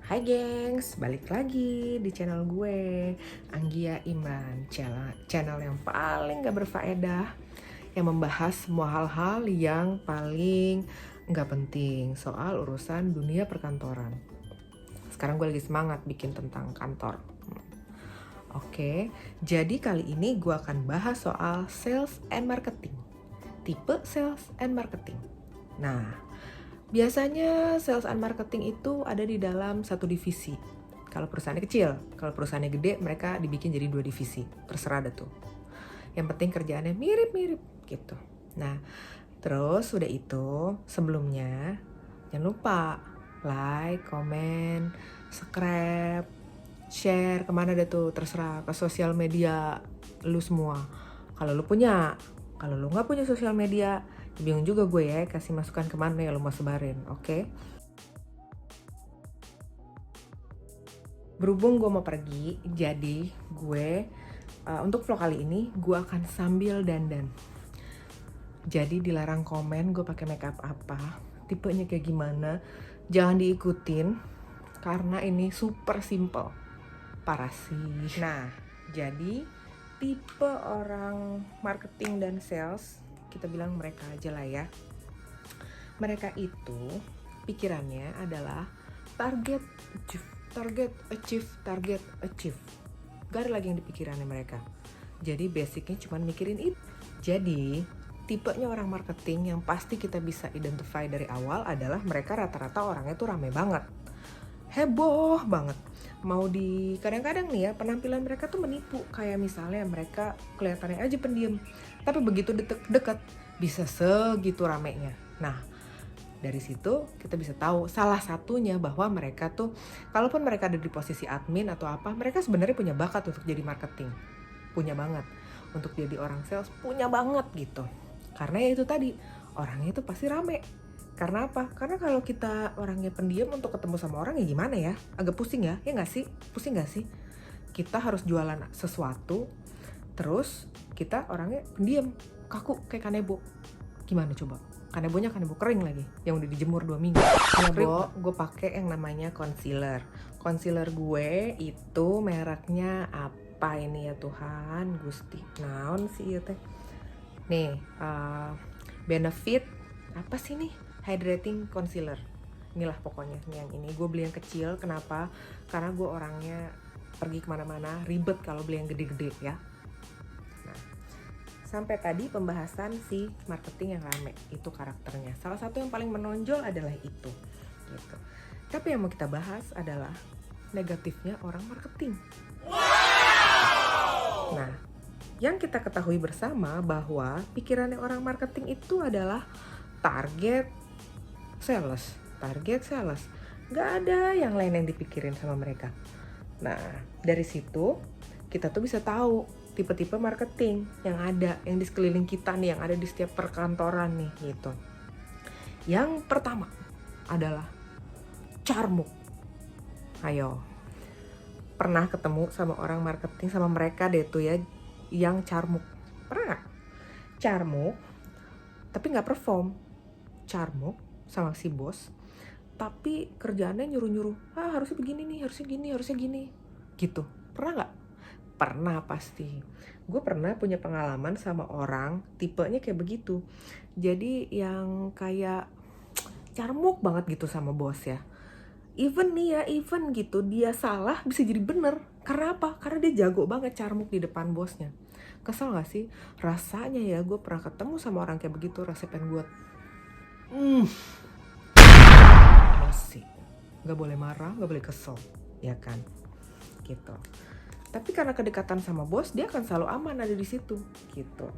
Hai gengs, balik lagi di channel gue, Anggia Imran, channel yang paling gak berfaedah, yang membahas semua hal-hal yang paling gak penting soal urusan dunia perkantoran. Sekarang gue lagi semangat bikin tentang kantor. Oke, jadi kali ini gue akan bahas soal sales and marketing, tipe sales and marketing. Nah, biasanya sales and marketing itu ada di dalam satu divisi. Kalau perusahaannya kecil, kalau perusahaannya gede, mereka dibikin jadi 2 divisi. Terserah ada tuh. Yang penting kerjaannya mirip-mirip gitu. Nah, terus udah itu, sebelumnya jangan lupa like, komen, subscribe, share kemana deh tuh, terserah, ke sosial media lu semua. Kalau lu punya, kalau lu nggak punya sosial media, bingung juga gue ya kasih masukan kemana ya lu mau sebarin, oke? Berhubung gue mau pergi, jadi gue untuk vlog kali ini gue akan sambil dandan. Jadi dilarang komen gue pakai makeup apa, tipenya kayak gimana, jangan diikutin karena ini super simple. Parah sih. Nah, jadi tipe orang marketing dan sales, kita bilang mereka aja lah ya. Mereka itu pikirannya adalah target achieve. Gak ada lagi yang dipikirannya mereka. Jadi basicnya cuma mikirin itu. Jadi tipenya orang marketing yang pasti kita bisa identify dari awal adalah mereka rata-rata orangnya tuh rame banget, heboh banget. Mau di kadang-kadang nih ya, penampilan mereka tuh menipu. Kayak misalnya mereka kelihatannya aja pendiam, tapi begitu deket bisa segitu ramenya. Nah, dari situ kita bisa tahu salah satunya bahwa mereka tuh, kalaupun mereka ada di posisi admin atau apa, mereka sebenarnya punya bakat untuk jadi marketing, punya banget. Untuk jadi orang sales punya banget gitu. Karena ya itu tadi, orangnya itu pasti rame. Karena apa? Karena kalau kita orangnya pendiam, untuk ketemu sama orang ya gimana ya? Agak pusing ya nggak sih? Pusing nggak sih? Kita harus jualan sesuatu, terus kita orangnya pendiam, kaku kayak kanebo. Gimana coba? Kanebonya kanebo kering lagi, yang udah dijemur 2 minggu. Ya Bo, gue pakai yang namanya concealer. Concealer gue itu mereknya apa ini ya Tuhan Gusti? Naon sih itu? Nih, Benefit apa sih nih? Hydrating concealer. Inilah pokoknya, nih yang ini. Gue beli yang kecil, kenapa? Karena gue orangnya pergi kemana-mana ribet kalau beli yang gede-gede ya. Nah, sampai tadi pembahasan si marketing yang rame, itu karakternya. Salah satu yang paling menonjol adalah itu gitu. Tapi yang mau kita bahas adalah negatifnya orang marketing. Nah, yang kita ketahui bersama bahwa pikirannya orang marketing itu adalah target sales. Nggak ada yang lain yang dipikirin sama mereka. Nah, dari situ kita tuh bisa tahu tipe-tipe marketing yang ada, yang di sekeliling kita nih, yang ada di setiap perkantoran nih gitu. Yang pertama adalah carmuk. Ayo, pernah ketemu sama orang marketing, sama mereka deh tuh ya, yang carmuk? Pernah gak? Carmuk tapi gak perform. Carmuk sama si bos, tapi kerjaannya nyuruh-nyuruh, harusnya begini nih, harusnya gini gitu. Pernah gak? Pernah pasti. Gue pernah punya pengalaman sama orang tipenya kayak begitu. Jadi yang kayak carmuk banget gitu sama bos ya. Even gitu, dia salah bisa jadi bener. Karena apa? Karena dia jago banget carmuk di depan bosnya. Kesel gak sih? Rasanya ya, gue pernah ketemu sama orang kayak begitu, rasa pengen gue emosi. Gak boleh marah, gak boleh kesel, ya kan? Gitu. Tapi karena kedekatan sama bos, dia akan selalu aman ada di situ, gitu.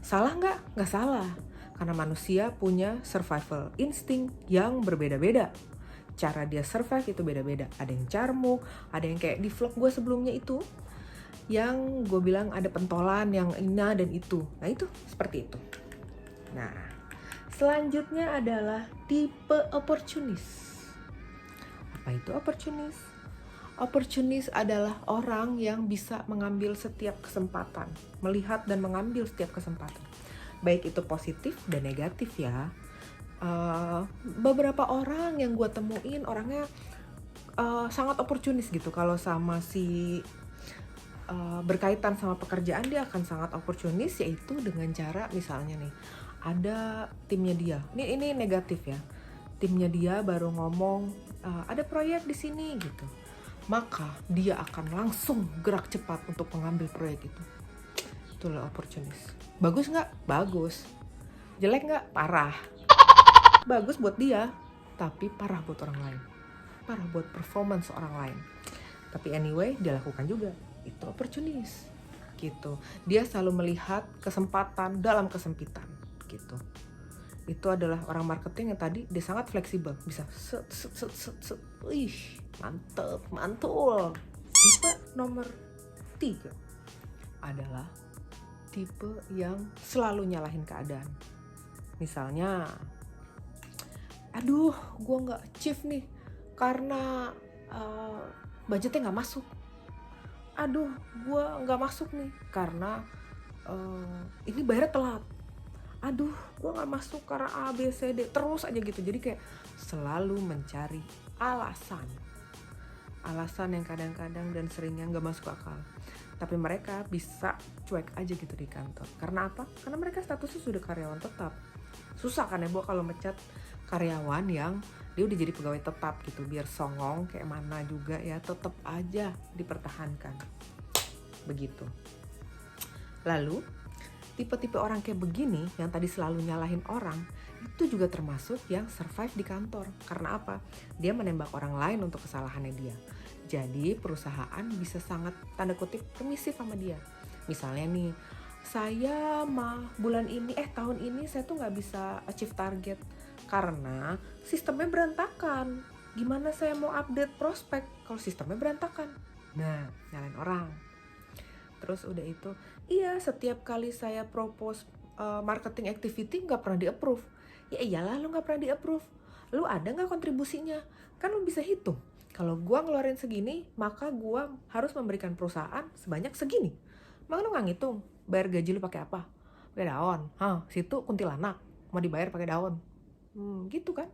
Salah nggak? Nggak salah. Karena manusia punya survival instinct yang berbeda-beda. Cara dia survive itu beda-beda. Ada yang carmuk, ada yang kayak di vlog gue sebelumnya itu, yang gue bilang ada pentolan yang ina dan itu. Nah itu seperti itu. Nah, selanjutnya adalah tipe opportunis. Apa itu opportunis? Opportunis adalah orang yang bisa mengambil setiap kesempatan, melihat dan mengambil setiap kesempatan. Baik itu positif dan negatif ya. Beberapa orang yang gue temuin orangnya sangat oportunis gitu. Kalau sama si berkaitan sama pekerjaan, dia akan sangat oportunis, yaitu dengan cara misalnya nih, ada timnya dia, ini negatif ya, timnya dia baru ngomong ada proyek di sini gitu, maka dia akan langsung gerak cepat untuk mengambil proyek itu. Itulah oportunis. Bagus nggak? Bagus. Jelek nggak? Parah. Bagus buat dia, tapi parah buat orang lain, parah buat performance orang lain. Tapi anyway, dia lakukan juga. Itu oportunis gitu. Dia selalu melihat kesempatan dalam kesempitan gitu. Itu adalah orang marketing yang tadi dia sangat fleksibel, bisa set. Wih, mantep, mantul. Tipe nomor 3 adalah tipe yang selalu nyalahin keadaan. Misalnya, aduh, gue nggak achieve nih karena budgetnya nggak masuk. Aduh, gue nggak masuk nih karena ini bayarnya telat. Aduh, gue nggak masuk karena A, B, C, D, terus aja gitu. Jadi kayak selalu mencari alasan yang kadang-kadang dan seringnya nggak masuk akal. Tapi mereka bisa cuek aja gitu di kantor. Karena apa? Karena mereka statusnya sudah karyawan tetap. Susah kan ya, Bu, kalau mecat karyawan yang dia udah jadi pegawai tetap gitu, biar songong kayak mana juga ya, tetap aja dipertahankan begitu. Lalu tipe-tipe orang kayak begini yang tadi selalu nyalahin orang, itu juga termasuk yang survive di kantor. Karena apa? Dia menembak orang lain untuk kesalahannya dia. Jadi perusahaan bisa sangat tanda kutip permisif sama dia. Misalnya nih, saya tahun ini saya tuh nggak bisa achieve target karena sistemnya berantakan. Gimana saya mau update prospek kalau sistemnya berantakan? Nah, nyalain orang. Terus udah itu, iya, setiap kali saya propose marketing activity nggak pernah di-approve. Ya iyalah, lu nggak pernah di-approve. Lu ada nggak kontribusinya? Kan lu bisa hitung. Kalau gua ngeluarin segini, maka gua harus memberikan perusahaan sebanyak segini. Maka lu nggak ngitung, bayar gaji lu pakai apa? Pakai daun. Situ kuntilanak, mau dibayar pakai daun. Gitu kan.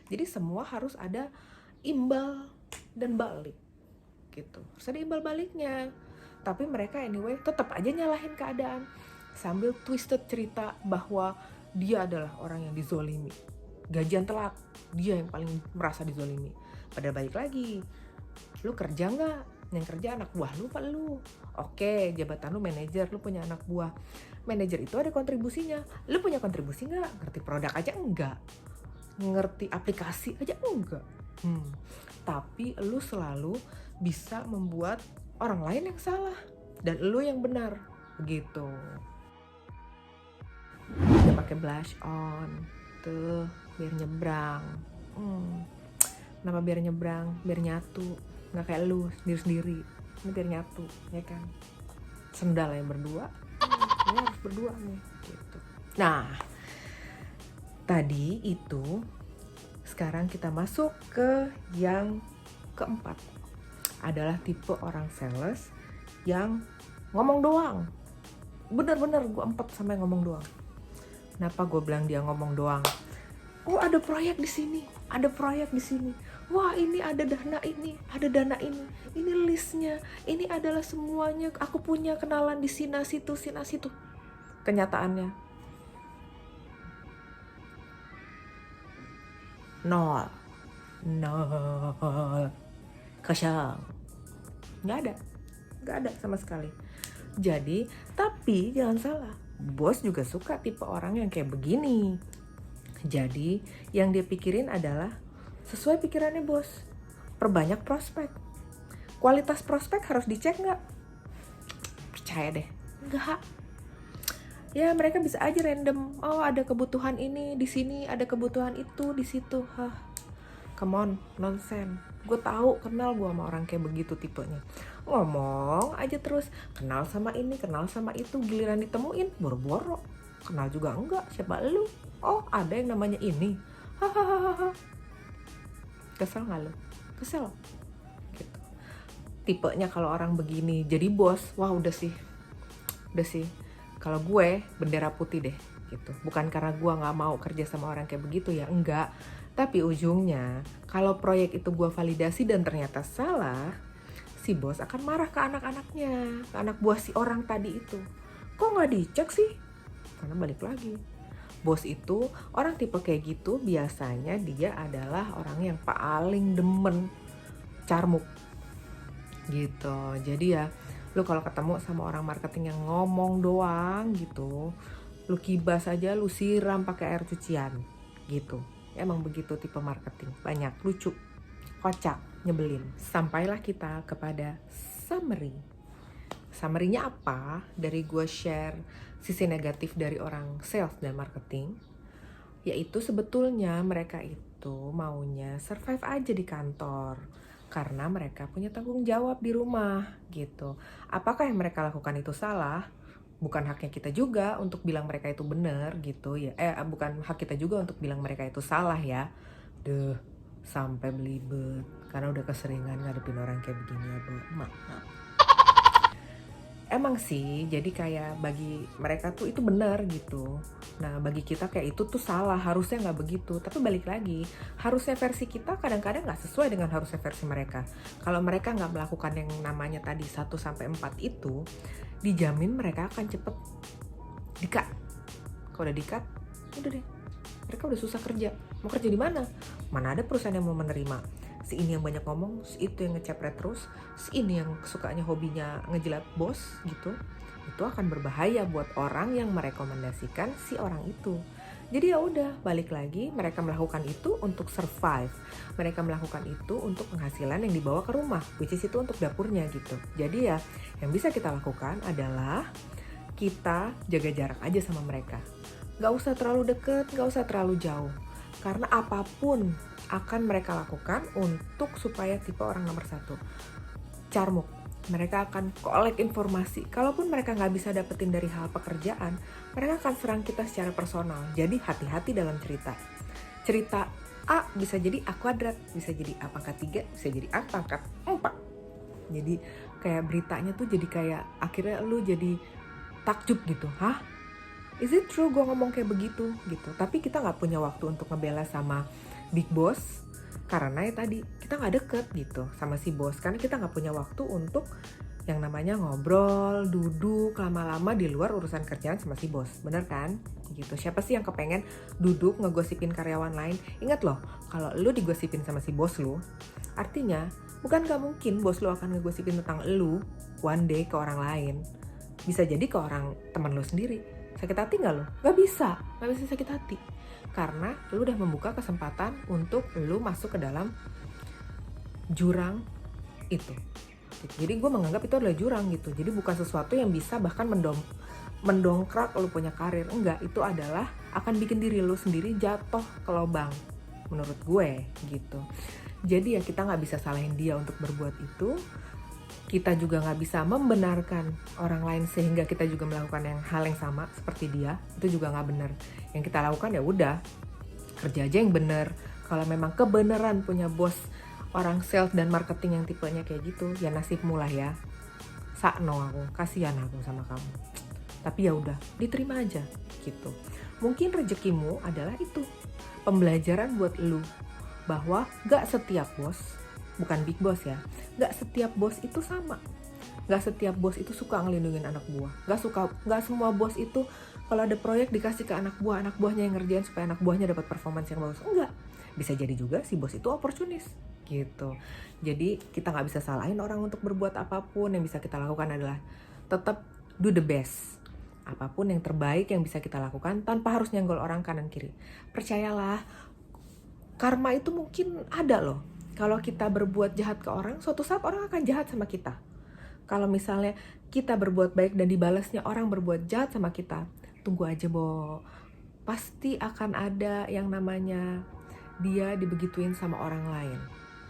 Jadi semua harus ada imbal dan balik gitu. Harus ada imbal baliknya. Tapi mereka anyway tetap aja nyalahin keadaan sambil twisted cerita bahwa dia adalah orang yang dizolimi. Gajian telat, dia yang paling merasa dizolimi. Padahal balik lagi, lu kerja nggak? Yang kerja anak buah lu apa lu? Oke, jabatan lu manajer, lu punya anak buah. Manajer itu ada kontribusinya. Lu punya kontribusi nggak? Ngerti produk aja enggak? Ngerti aplikasi aja enggak? Tapi lu selalu bisa membuat orang lain yang salah dan lu yang benar, begitu. Dia pakai blush on tuh biar nyebrang. Kenapa biar nyebrang? Biar nyatu, nggak kayak lu sendiri. Ini biar nyatu, ya kan? Sendal yang berdua, ini harus berdua nih, gitu. Nah, tadi itu, sekarang kita masuk ke yang keempat. Adalah tipe orang sales yang ngomong doang. Bener-bener gue empet sampai ngomong doang. Kenapa gue bilang dia ngomong doang? Oh, ada proyek di sini, ada proyek di sini. Wah, ini ada dana ini, ada dana ini. Ini listnya, ini adalah semuanya. Aku punya kenalan di sini situ. Kenyataannya nol. Kosong. Nggak ada sama sekali. Jadi, tapi jangan salah, bos juga suka tipe orang yang kayak begini. Jadi, yang dia pikirin adalah sesuai pikirannya bos. Perbanyak prospek. Kualitas prospek harus dicek nggak? Percaya deh, nggak. Ya mereka bisa aja random. Oh, ada kebutuhan ini di sini, ada kebutuhan itu di situ. Come on, nonsense. Gue tahu, kenal gue sama orang kayak begitu tipenya. Ngomong aja terus, kenal sama ini, kenal sama itu, giliran ditemuin boro-boro. Kenal juga enggak, siapa lu? Oh, ada yang namanya ini. Hahaha. Kesel nggak lo? Kesel. Gitu. Tipenya kalau orang begini jadi bos, wah udah sih. Kalau gue bendera putih deh, gitu. Bukan karena gue nggak mau kerja sama orang kayak begitu ya, enggak. Tapi ujungnya, kalau proyek itu gue validasi dan ternyata salah, si bos akan marah ke anak-anaknya, ke anak buah si orang tadi itu. Kok nggak dicek sih? Karena balik lagi, bos itu orang tipe kayak gitu biasanya dia adalah orang yang paling demen carmuk gitu. Jadi ya, lu kalau ketemu sama orang marketing yang ngomong doang gitu, lu kibas aja, lu siram pakai air cucian gitu. Emang begitu tipe marketing, banyak, lucu, kocak, nyebelin. Sampailah kita kepada summary. Summary-nya apa? Dari gue share sisi negatif dari orang sales dan marketing, yaitu sebetulnya mereka itu maunya survive aja di kantor karena mereka punya tanggung jawab di rumah gitu. Apakah yang mereka lakukan itu salah? Bukan haknya kita juga untuk bilang mereka itu benar gitu ya. Bukan hak kita juga untuk bilang mereka itu salah ya. Sampai belibet karena udah keseringan ngadepin orang kayak begini ya, Bu. Maaf. Emang sih, jadi kayak bagi mereka tuh itu benar gitu. Nah, bagi kita kayak itu tuh salah, harusnya nggak begitu. Tapi balik lagi, harusnya versi kita kadang-kadang nggak sesuai dengan harusnya versi mereka. Kalau mereka nggak melakukan yang namanya tadi 1-4 itu, dijamin mereka akan cepet di-cut. Kalau udah di-cut, udah deh. Mereka udah susah kerja. Mau kerja di mana? Mana ada perusahaan yang mau menerima? Si ini yang banyak ngomong, si itu yang ngecepret terus, si ini yang sukanya hobinya ngejilat bos gitu. Itu akan berbahaya buat orang yang merekomendasikan si orang itu. Jadi ya udah, balik lagi, mereka melakukan itu untuk survive. Mereka melakukan itu untuk penghasilan yang dibawa ke rumah, which is itu untuk dapurnya gitu. Jadi ya, yang bisa kita lakukan adalah kita jaga jarak aja sama mereka. Gak usah terlalu deket, gak usah terlalu jauh. Karena apapun akan mereka lakukan untuk supaya tipe orang nomor 1 carmuk. Mereka akan collect informasi. Kalaupun mereka nggak bisa dapetin dari hal pekerjaan, mereka akan serang kita secara personal. Jadi hati-hati dalam cerita. Cerita A bisa jadi A kuadrat, bisa jadi A pangkat 3, bisa jadi A pangkat 4. Jadi kayak beritanya tuh jadi kayak akhirnya lu jadi takjub gitu. Hah? Is it true gue ngomong kayak begitu? Gitu. Tapi kita nggak punya waktu untuk ngebela sama big boss karena ya tadi kita nggak deket gitu sama si bos, karena kita nggak punya waktu untuk yang namanya ngobrol, duduk lama-lama di luar urusan kerjaan sama si bos, bener kan? Gitu. Siapa sih yang kepengen duduk ngegosipin karyawan lain? Ingat loh, kalau lu digosipin sama si bos lu, artinya bukan gak mungkin bos lu akan ngegosipin tentang lu one day ke orang lain. Bisa jadi ke orang teman lu sendiri. Sakit hati gak lo? Gak bisa sakit hati. Karena lu udah membuka kesempatan untuk lu masuk ke dalam jurang itu. Jadi gue menganggap itu adalah jurang gitu. Jadi bukan sesuatu yang bisa bahkan mendongkrak lu punya karir. Enggak, itu adalah akan bikin diri lu sendiri jatuh ke lubang. Menurut gue gitu. Jadi ya kita gak bisa salahin dia untuk berbuat itu. Kita juga nggak bisa membenarkan orang lain sehingga kita juga melakukan hal yang sama seperti dia. Itu juga nggak benar. Yang kita lakukan ya udah, kerja aja yang benar. Kalau memang kebenaran punya bos orang sales dan marketing yang tipenya kayak gitu, ya nasibmu lah ya. Sakno aku, kasihan aku sama kamu. Tapi ya udah, diterima aja gitu. Mungkin rezekimu adalah itu, pembelajaran buat lu bahwa nggak setiap bos, bukan big boss ya, gak setiap bos itu sama. Gak setiap bos itu suka ngelindungin anak buah. Gak semua bos itu kalau ada proyek dikasih ke anak buahnya yang ngerjain supaya anak buahnya dapat performance yang bagus. Enggak. Bisa jadi juga si bos itu oportunis gitu. Jadi kita gak bisa salahin orang untuk berbuat apapun. Yang bisa kita lakukan adalah tetap do the best. Apapun yang terbaik yang bisa kita lakukan tanpa harus nyenggol orang kanan kiri. Percayalah, karma itu mungkin ada loh. Kalau kita berbuat jahat ke orang, suatu saat orang akan jahat sama kita. Kalau misalnya kita berbuat baik dan dibalasnya orang berbuat jahat sama kita, tunggu aja, Bo. Pasti akan ada yang namanya dia dibegituin sama orang lain.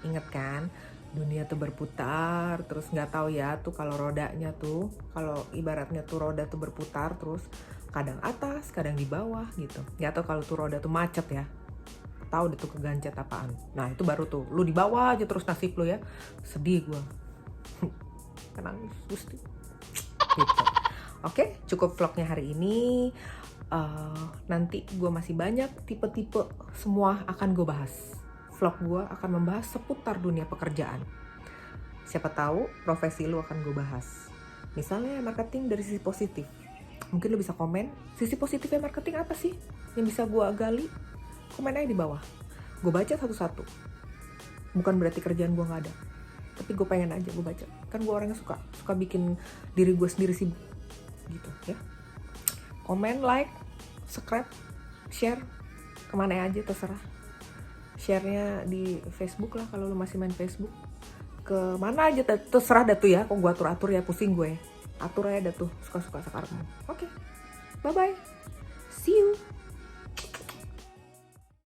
Ingat kan? Dunia tuh berputar, terus nggak tahu ya tuh kalau rodanya tuh, kalau ibaratnya tuh roda tuh berputar terus kadang atas, kadang di bawah gitu. Nggak tahu kalau tuh roda tuh macet ya. Tahu deh tuh kegancet apaan. Nah itu baru tuh lu di bawah aja terus nasib lu ya. Sedih gue. Nangis Gusti gitu. Oke, cukup vlognya hari ini. Nanti gue masih banyak tipe-tipe, semua akan gue bahas. Vlog gue akan membahas seputar dunia pekerjaan. Siapa tahu profesi lu akan gue bahas. Misalnya marketing dari sisi positif. Mungkin lu bisa komen, sisi positifnya marketing apa sih yang bisa gue gali? Komen aja di bawah. Gue baca satu-satu. Bukan berarti kerjaan gue gak ada, tapi gue pengen aja gue baca. Kan gue orangnya suka bikin diri gue sendiri sibuk gitu ya. Komen, like, subscribe, share, kemana aja terserah. Share-nya di Facebook lah kalau lu masih main Facebook. Kemana aja terserah dah tuh ya. Kok gue atur-atur ya, pusing gue. Atur aja dah tuh, suka-suka sekarang. Oke, bye-bye.